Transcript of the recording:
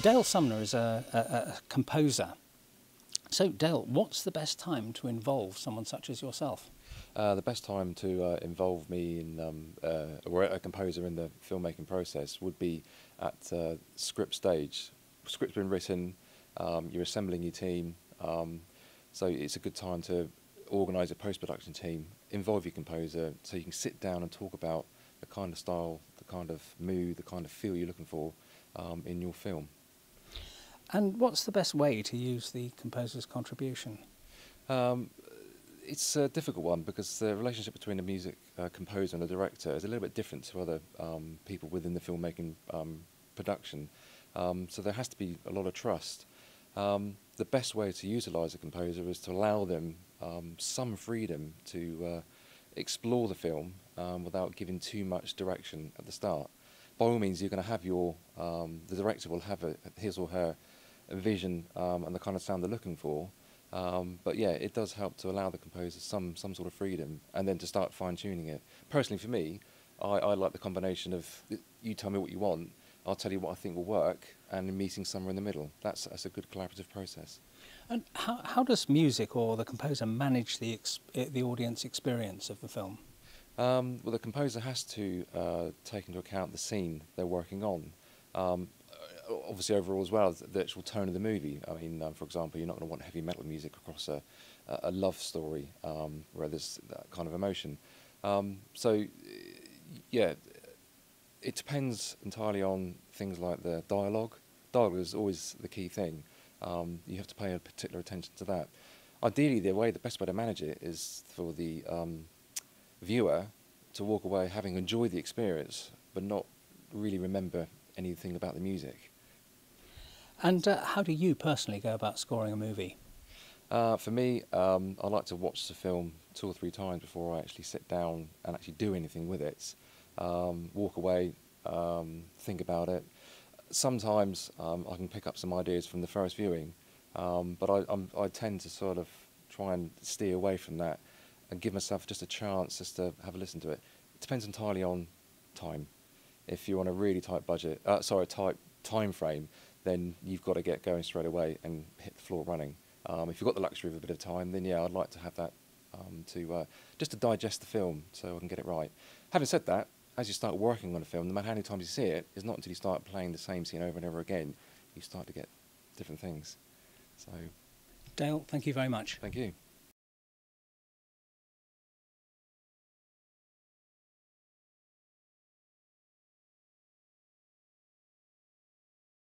Dale Sumner is a composer. So, Dale, what's the best time to involve someone such as yourself? The best time to involve me in or a composer in the filmmaking process would be at script stage. Script's been written, you're assembling your team, so it's a good time to organise a post-production team, involve your composer, so you can sit down and talk about the kind of style, the kind of mood, the kind of feel you're looking for in your film. And what's the best way to use the composer's contribution? It's a difficult one because the relationship between the music composer and the director is a little bit different to other people within the filmmaking production. So there has to be a lot of trust. The best way to utilise a composer is to allow them some freedom to explore the film without giving too much direction at the start. By all means, you're going to have the director will have his or her vision and the kind of sound they're looking for. But yeah, it does help to allow the composer some sort of freedom and then to start fine-tuning it. Personally, for me, I like the combination of you tell me what you want, I'll tell you what I think will work, and meeting somewhere in the middle. That's a good collaborative process. And how does music or the composer manage the audience experience of the film? Well, the composer has to take into account the scene they're working on. Obviously overall as well, the actual tone of the movie. I mean, for example, you're not going to want heavy metal music across a love story where there's that kind of emotion. So, yeah, it depends entirely on things like the dialogue. Dialogue is always the key thing. You have to pay a particular attention to that. Ideally, the best way to manage it is for the viewer to walk away having enjoyed the experience, but not really remember anything about the music. And how do you personally go about scoring a movie? For me, I like to watch the film 2 or 3 times before I actually sit down and actually do anything with it. Walk away, think about it. Sometimes I can pick up some ideas from the first viewing, but I tend to sort of try and steer away from that and give myself just a chance just to have a listen to it. It depends entirely on time. If you're on a really tight budget, tight time frame, then you've got to get going straight away and hit the floor running. If you've got the luxury of a bit of time, then yeah, I'd like to have that just to digest the film so I can get it right. Having said that, as you start working on a film, no matter how many times you see it, it's not until you start playing the same scene over and over again, you start to get different things. So, Dale, thank you very much. Thank you.